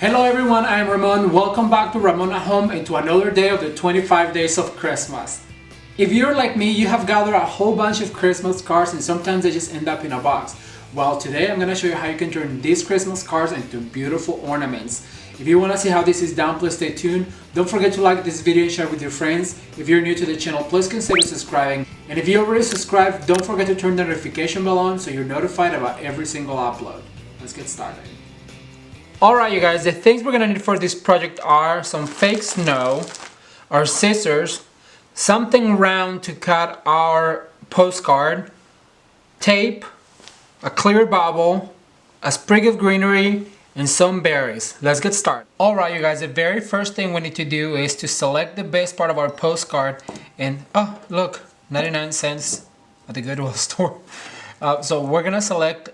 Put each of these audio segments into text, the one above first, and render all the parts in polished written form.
Hello everyone, I am Ramon. Welcome back to Ramon at Home and to another day of the 25 days of Christmas. If you're like me, you have gathered a whole bunch of Christmas cards and sometimes they just end up in a box. Well, today I'm going to show you how you can turn these Christmas cards into beautiful ornaments. If you want to see how this is done, please stay tuned. Don't forget to like this video and share with your friends. If you're new to the channel, please consider subscribing. And if you already subscribed, don't forget to turn the notification bell on so you're notified about every single upload. Let's get started. Alright you guys, the things we're gonna need for this project are some fake snow, our scissors, something round to cut our postcard, tape, a clear bubble, a sprig of greenery, and some berries. Let's get started. Alright you guys, the very first thing we need to do is to select the base part of our postcard and, oh look, 99 cents at the Goodwill store. So we're gonna select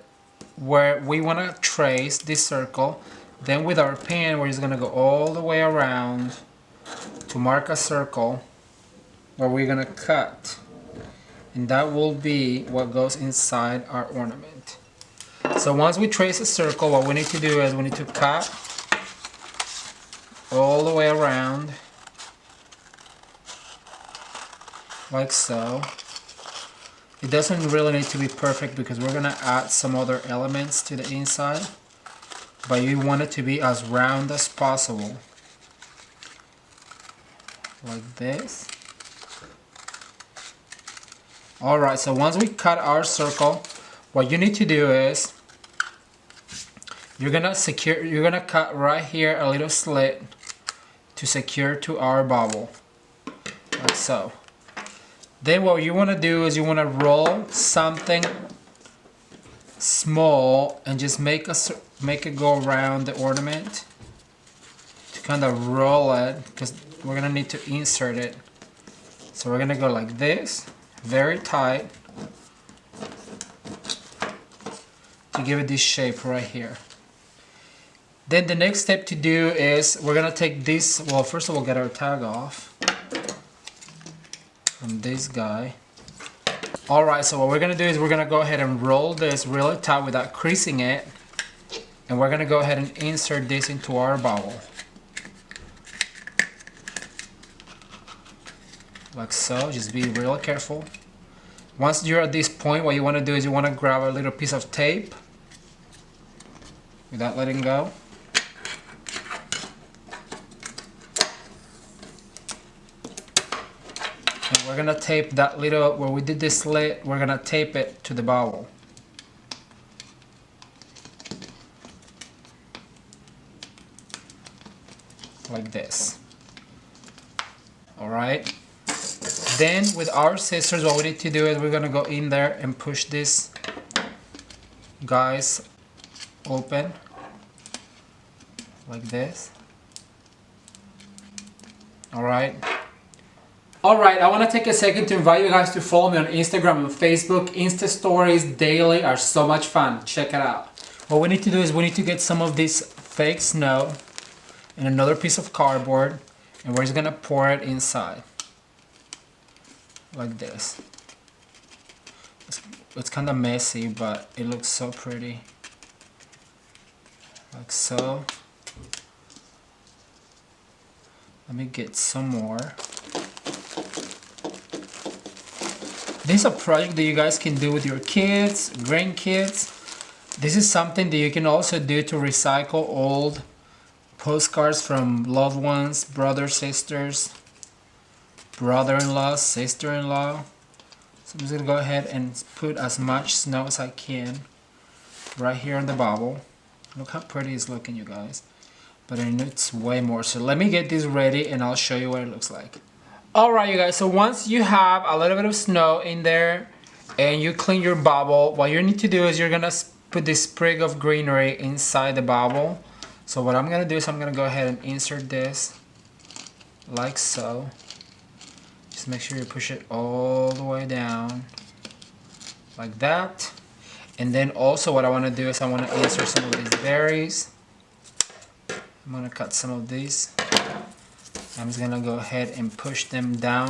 where we want to trace this circle. Then with our pen we're just going to go all the way around to mark a circle where we're going to cut, and that will be what goes inside our ornament. So once we trace a circle, what we need to do is we need to cut all the way around like so. It doesn't really need to be perfect because we're going to add some other elements to the inside, but you want it to be as round as possible. Like this. Alright, so once we cut our circle, what you need to do is you're going to cut right here a little slit to secure to our bubble. Like so. Then what you want to do is you want to roll something small and just make it go around the ornament to kind of roll it, because we're going to need to insert it. So we're going to go like this, very tight, to give it this shape right here. Then the next step to do is we're going to take this, well first of all get our tag off from this guy. Alright, so what we're going to do is we're going to go ahead and roll this really tight without creasing it, and we're going to go ahead and insert this into our bubble. Like so, just be real careful. Once you're at this point, what you want to do is you want to grab a little piece of tape without letting go. We're gonna tape that little, where we did this slit, we're gonna tape it to the bubble. Like this. Alright. Then with our scissors, what we need to do is we're gonna go in there and push this guys open. Like this. Alright. Alright, I want to take a second to invite you guys to follow me on Instagram and Facebook. Insta stories daily are so much fun. Check it out. What we need to do is we need to get some of this fake snow in another piece of cardboard, and we're just going to pour it inside. Like this. It's kind of messy, but it looks so pretty. Like so. Let me get some more. This is a project that you guys can do with your kids, grandkids. This is something that you can also do to recycle old postcards from loved ones, brothers, sisters, brother-in-law, sister-in-law. So I'm just going to go ahead and put as much snow as I can right here on the bubble. Look how pretty it's looking, you guys. But I know it's way more. So let me get this ready and I'll show you what it looks like. Alright you guys, so once you have a little bit of snow in there and you clean your bubble, what you need to do is you're going to put this sprig of greenery inside the bubble. So what I'm going to do is I'm going to go ahead and insert this like so. Just make sure you push it all the way down like that. And then also what I want to do is I want to insert some of these berries. I'm going to cut some of these. I'm just going to go ahead and push them down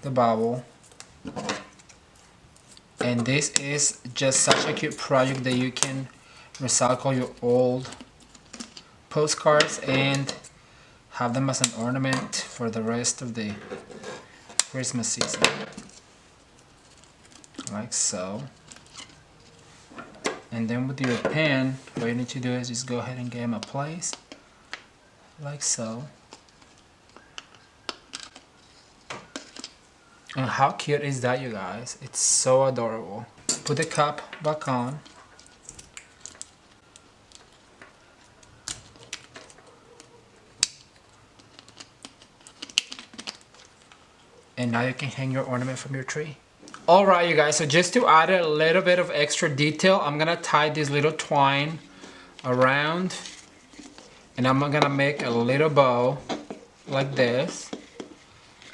the bubble. And this is just such a cute project that you can recycle your old postcards and have them as an ornament for the rest of the Christmas season. Like so. And then with your pen, what you need to do is just go ahead and give them a place. Like so. And how cute is that, you guys? It's so adorable. Put the cap back on. And now you can hang your ornament from your tree. Alright you guys, so just to add a little bit of extra detail, I'm gonna tie this little twine around and I'm gonna make a little bow like this.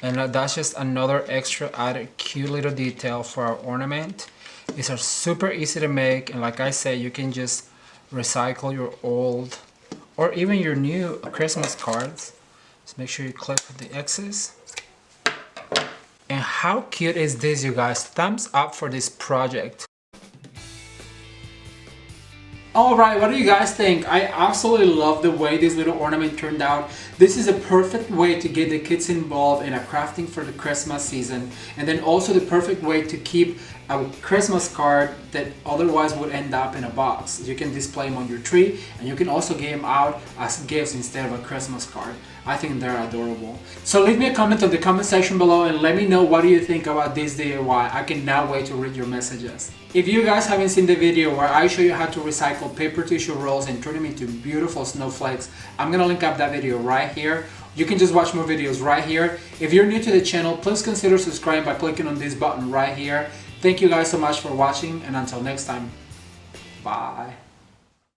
And that's just another extra added cute little detail for our ornament. These are super easy to make, and like I said, you can just recycle your old or even your new Christmas cards. Just make sure you clip the excess. And how cute is this, you guys? Thumbs up for this project. Alright, what do you guys think? I absolutely love the way this little ornament turned out. This is a perfect way to get the kids involved in a crafting for the Christmas season, and then also the perfect way to keep a Christmas card that otherwise would end up in a box. You can display them on your tree, and you can also give them out as gifts instead of a Christmas card. I think they're adorable. So leave me a comment on the comment section below and let me know what do you think about this DIY. I cannot wait to read your messages. If you guys haven't seen the video where I show you how to recycle paper tissue rolls and turn them into beautiful snowflakes, I'm gonna link up that video right here. You can just watch more videos right here. If you're new to the channel, please consider subscribing by clicking on this button right here. Thank you guys so much for watching, and until next time, bye.